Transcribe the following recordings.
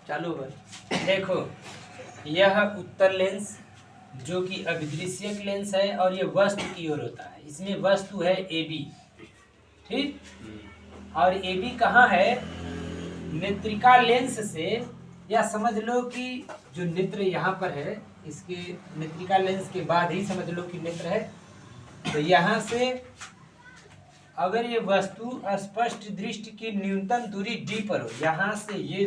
चालू कर। देखो, यह उत्तल लेंस जो कि अभिदृश्यक लेंस है और ये वस्तु की ओर होता है। इसमें वस्तु है AB, ठीक। और AB कहाँ है? नेत्रिका लेंस से, या समझ लो कि जो नेत्र यहाँ पर है, इसके नेत्रिका लेंस के बाद ही समझ लो कि नेत्र है। तो यहाँ से अगर ये वस्तु स्पष्ट दृष्टि की न्यूनतम दूरी D पर हो, यहाँ से ये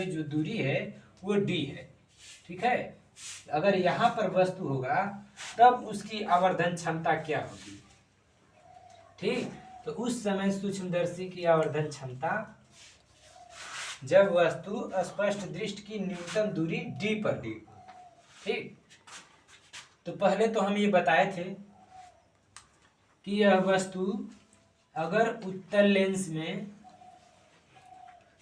जो दूरी है वो D है, ठीक है। अगर यहाँ पर वस्तु होगा तब उसकी आवर्धन क्षमता क्या होगी, ठीक। तो उस समय सूक्ष्मदर्शी की आवर्धन क्षमता, जब वस्तु स्पष्ट दृष्टि की न्यूनतम दूरी D पर, ठीक। तो पहले तो हम ये बताए थे कि यह वस्तु अगर उत्तल लेंस में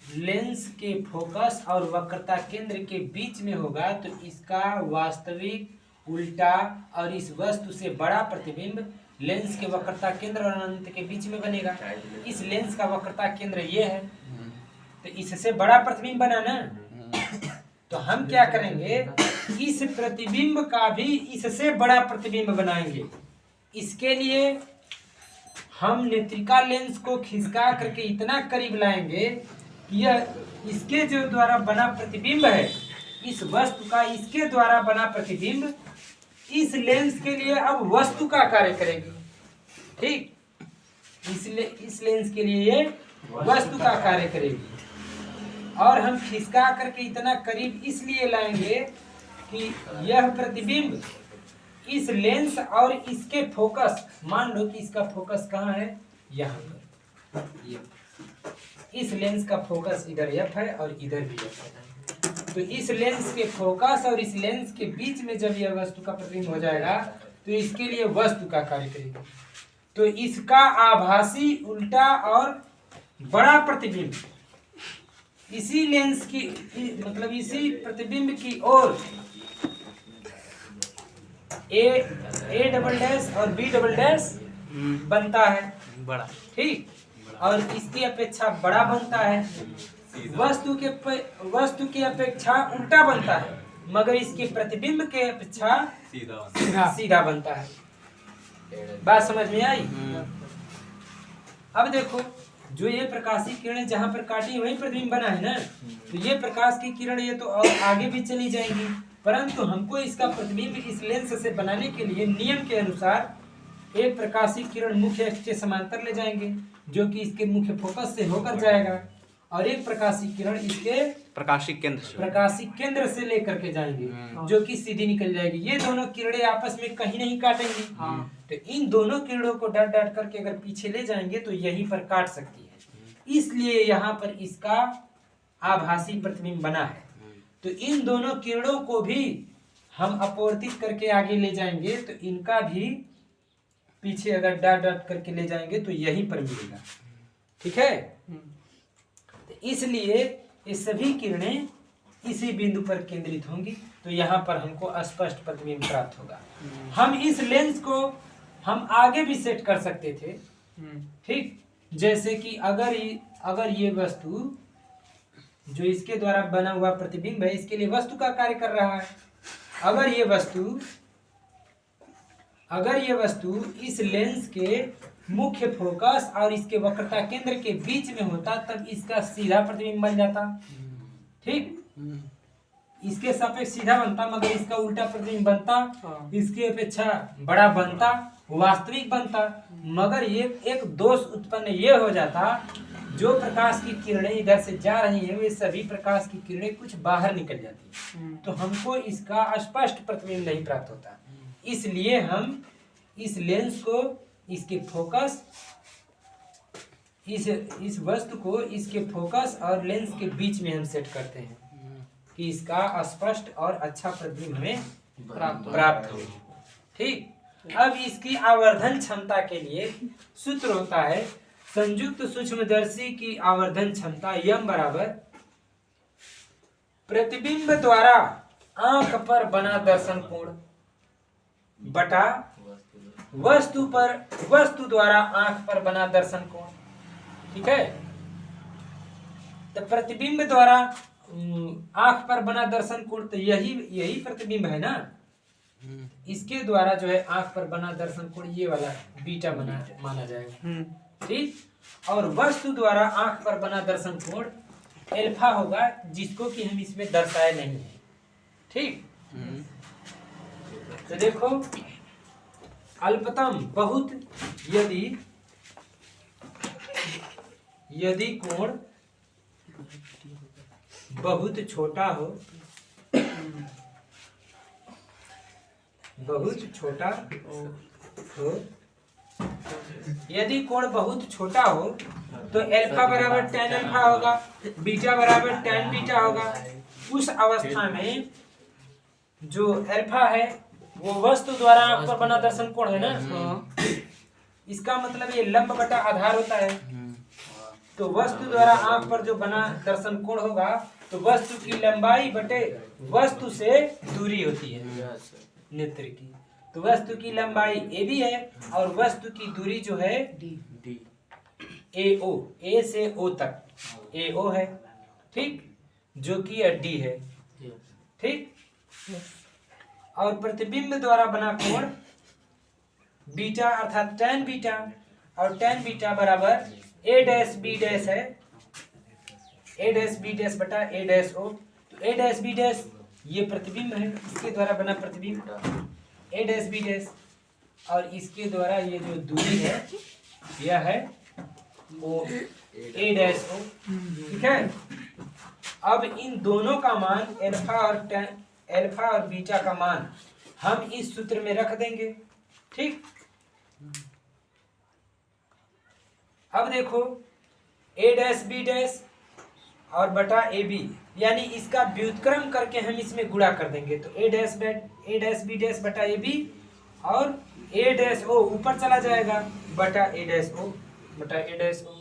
लेंस के फोकस और वक्रता केंद्र के बीच में होगा तो इसका वास्तविक उल्टा और इस वस्तु से बड़ा प्रतिबिंब लेंस के वक्रता केंद्र और अनंत के बीच में बनेगा। इस लेंस का वक्रता केंद्र ये है, तो इससे बड़ा प्रतिबिंब बना ना। तो हम क्या करेंगे, इस प्रतिबिंब का भी इससे बड़ा प्रतिबिंब बनाएंगे। इसके लिए हम नेत्रिका लेंस को खिसका करके इतना करीब लाएंगे कि यह इसके जो द्वारा बना प्रतिबिंब है, इस वस्तु का इसके द्वारा बना प्रतिबिंब इस लेंस के लिए अब वस्तु का कार्य करेगी, ठीक। इसलिए इस लेंस के लिए ये वस्तु का कार्य करेगी। और हम खिसका करके इतना करीब इसलिए लाएंगे कि यह प्रतिबिंब इस लेंस और इसके फोकस, मान लो कि इसका फोकस कहाँ है, यहाँ पर, इस लेंस का फोकस इधर F है और इधर भी F है। तो इस लेंस के फोकस और इस लेंस के बीच में जब यह वस्तु का प्रतिबिंब हो जाएगा तो इसके लिए वस्तु का कार्य करेगी। तो इसका आभासी उल्टा और बड़ा प्रतिबिंब इसी लेंस की, मतलब इसी प्रतिबिंब की ओर A डबल डैश और B डबल डैश बनता है, बड़ा, ठीक। और इसकी अपेक्षा बड़ा बनता है, वस्तु की अपेक्षा उल्टा बनता है, मगर इसके प्रतिबिंब के अपेक्षा सीधा बनता है। बात समझ में आई? अब देखो, जो ये प्रकाशीय किरणें जहां पर काटी वही प्रतिबिंब बना है ना। तो ये प्रकाश की किरण ये तो और आगे भी चली जाएंगी, परंतु हमको इसका प्रतिबिंब इस लेंस से बनाने के लिए नियम के अनुसार एक प्रकाशीय किरण मुख्य अक्ष के समांतर ले जाएंगे जो कि इसके मुख्य फोकस से होकर जाएगा, और एक प्रकाशीय किरण इसके प्रकाशीय केंद्र से लेकर के जाएंगे जो कि सीधी निकल जाएगी। ये दोनों किरणें आपस में कहीं नहीं काटेंगी। तो इन दोनों किरणों को डाट डाट करके अगर पीछे ले जाएंगे तो यहीं पर काट सकती है, इसलिए यहाँ पर इसका आभासी प्रतिबिंब बना है। तो इन दोनों किरणों को भी हम अपवर्तित करके आगे ले जाएंगे तो इनका भी पीछे अगर डाट डाट करके ले जाएंगे तो यहीं पर मिलेगा, ठीक है। तो इसलिए ये सभी किरणें इसी बिंदु पर केंद्रित होंगी, तो यहाँ पर हमको स्पष्ट प्रतिबिंब प्राप्त होगा। हम इस लेंस को हम आगे भी सेट कर सकते थे, ठीक। जैसे कि अगर ये वस्तु जो इसके द्वारा बना हुआ प्रतिबिंब है इसके लिए वस्तु का कार्य कर रहा है, अगर ये वस्तु इस लेंस के मुख्य फोकस और इसके वक्रता केंद्र के बीच में होता तब इसका सीधा प्रतिबिंब बन जाता, ठीक। इसके सापेक्ष सीधा बनता, मगर इसका उल्टा प्रतिबिंब बनता, इसकी अपेक्षा बड़ा बनता, वास्तविक बनता। मगर ये एक दोष उत्पन्न ये हो जाता, जो प्रकाश की किरणें इधर से जा रही हैं वे सभी प्रकाश की किरणें कुछ बाहर निकल जाती हैं, तो हमको इसका स्पष्ट प्रतिबिंब नहीं प्राप्त होता। इसलिए हम इस लेंस को इसके फोकस, इस वस्तु को इसके फोकस और लेंस के बीच में हम सेट करते हैं कि इसका स्पष्ट और अच्छा प्रतिबिंब हमें प्राप्त हो, ठीक। अब इसकी आवर्धन क्षमता के लिए सूत्र होता है संयुक्त सूक्ष्मदर्शी की आवर्धन क्षमता यम बराबर प्रतिबिंब द्वारा आंख पर बना दर्शन कोण बटा वस्तु द्वारा आंख पर बना दर्शन कोण, ठीक है। तो प्रतिबिंब द्वारा आंख पर बना दर्शन कोण, तो यही प्रतिबिंब है ना, इसके द्वारा जो है आंख पर बना दर्शन कोण ये वाला बीटा बना माना जाएगा। ठीक। और वस्तु द्वारा आंख पर बना दर्शन कोण एल्फा होगा, जिसको कि हम इसमें दर्शाए नहीं है। ठीक। तो देखो, अल्पतम बहुत यदि कोण बहुत छोटा हो, यदि कोण बहुत छोटा हो तो एल्फा बराबर tan अल्फा होगा, बीटा बराबर tan बीटा होगा। उस अवस्था में जो अल्फा है वो वस्तु द्वारा आंख पर बना दर्शन कोण है ना, इसका मतलब ये लंब बटा आधार होता है। तो वस्तु द्वारा आंख पर जो बना दर्शन कोण होगा तो वस्तु की लंबाई बटे वस्तु से दूरी होती है नेत्र की। तो वस्तु की लंबाई ए बी है और वस्तु की दूरी जो है डी ए ओ, ए से ओ तक ए ओ है। ठीक। जो कि डी है। ठीक। और प्रतिबिंब द्वारा बना कोण बीटा अर्थात tan बीटा, और tan बीटा बराबर a डैश b डैश है, a डैश b डैश बटा a डैश o। तो a डैश b डैश ये प्रतिबिंब है, इसके द्वारा बना प्रतिबिंब a डैश b डैश, और इसके द्वारा ये जो दूरी है यह है o a डैश o। ठीक है। अब इन दोनों का मान एल्फा और बीटा का मान हम इस सूत्र में रख देंगे। ठीक। अब देखो a डैश b डैश और बटा ए बी, यानी इसका व्युत्क्रम करके हम इसमें गुणा कर देंगे। तो a डैश b डैश बटा ए बी और a डैश o ऊपर चला जाएगा बटा a डैश o बटा a डैश o।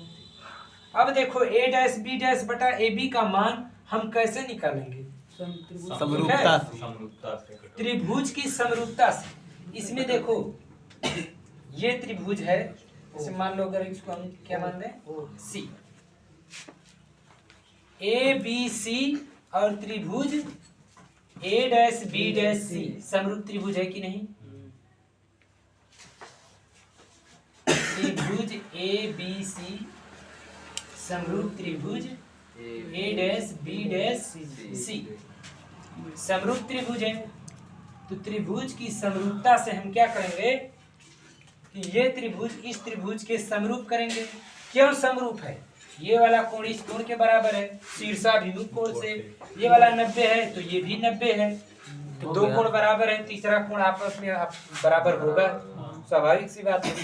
अब देखो a डैश b डैश बटा ए बी का मान हम कैसे निकालेंगे? समरूपता से, त्रिभुज की समरूपता से। इसमें देखो ये त्रिभुज है, इसे मान लो, अगर इसको हम क्या मान दें सी, ए बी सी, और त्रिभुज ए डैश बी डैश सी समरूप त्रिभुज है कि नहीं? त्रिभुज ए बी सी समरूप त्रिभुज ए डैश बी डैश सी समरूप त्रिभुज है। तो त्रिभुज की समरूपता से हम क्या करेंगे कि ये त्रिभुज इस त्रिभुज के समरूप करेंगे। क्यों समरूप है? ये वाला कोण इस कोण के बराबर है शीर्षाभिमुख कोण से, ये वाला 90 है तो ये भी 90 है, तो दो कोण बराबर है, तीसरा कोण आपस में बराबर होगा, स्वाभाविक सी बात है।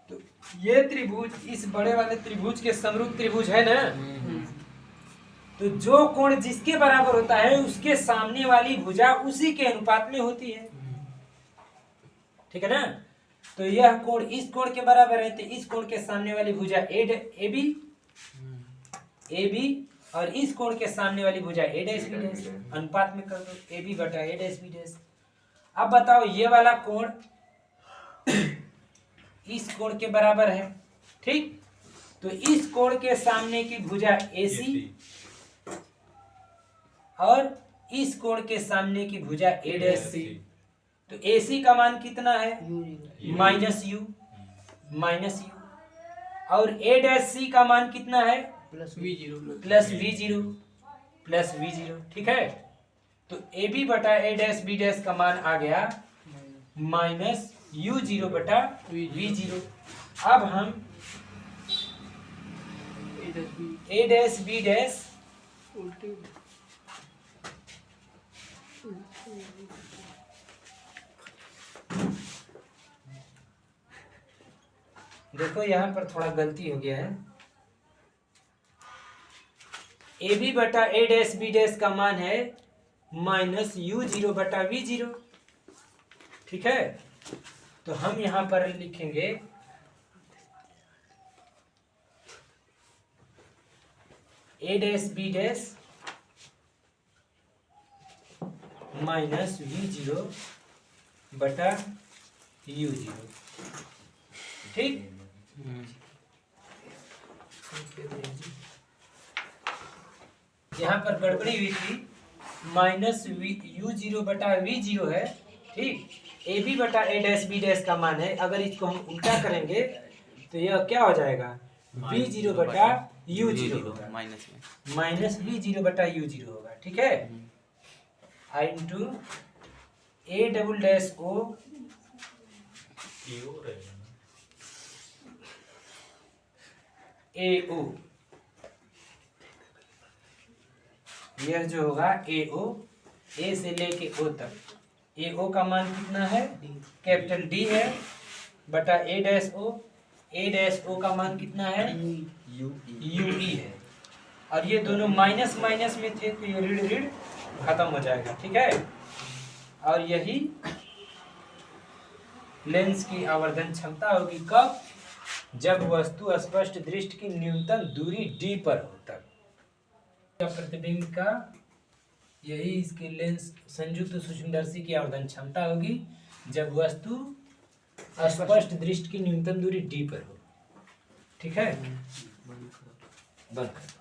तो ये त्रिभुज इस बड़े वाले त्रिभुज के समरूप त्रिभुज है ना, तो जो कोण जिसके बराबर होता है उसके सामने वाली भुजा उसी के अनुपात में होती है। ठीक है ना? तो यह कोण इस कोण के बराबर है, तो इस कोण के सामने वाली भुजा ए बी और इस कोण के सामने वाली भुजा ए डैश बी डैश, अनुपात में कर दो ए बी बटा ए डैश बी डैश। अब बताओ ये वाला कोण इस कोण के बराबर है। ठीक। तो इस कोण के सामने की भुजा ए सी और इस कोण के सामने की भुजा ए डैश सी। तो ए सी का मान कितना है? माइनस यू, और ए डैश सी का मान कितना है? Plus we zero. ठीक है। तो ए बी बटा ए डैश बी डैश का मान आ गया माइनस यू जीरो बटा वी जीरो। अब हम ए डैश बी डैश देखो यहाँ पर थोड़ा गलती हो गया है। ए बी बटा ए डैश बी डैश का मान है माइनस यू जीरो बटा वी जीरो। ठीक है। तो हम यहाँ पर लिखेंगे A dash B dash minus V zero बटा यू जीरो। ठीक। यहाँ पर गड़बड़ी हुई थी, माइनस u0 बटा v0 है, ठीक। ए बी बटा ए डैश बी डैश का मान है, अगर इसको हम उल्टा करेंगे तो यह क्या हो जाएगा, v0 बटा u0 होगा, माइनस v0 बटा u0 होगा, ठीक है। I into A double dash O A O, यह जो होगा ए ओ, ए से लेके ओ तक, ए ओ का मान कितना है, कैपिटल डी है, बटा ए डैश ओ, ए डैश ओ का मान कितना है, यू ई है। और ये दोनों माइनस माइनस में थे तो ये ऋण ऋण खत्म हो जाएगा, ठीक है। और यही लेंस की आवर्धन क्षमता होगी, कब, जब वस्तु स्पष्ट दृष्टि की न्यूनतम दूरी डी पर हो तब। प्रतिबिंब का यही इसके लेंस संयुक्त सूक्ष्मदर्शी की आवर्धन क्षमता होगी जब वस्तु स्पष्ट दृष्टि की न्यूनतम दूरी डी पर हो, ठीक है। बंद कर।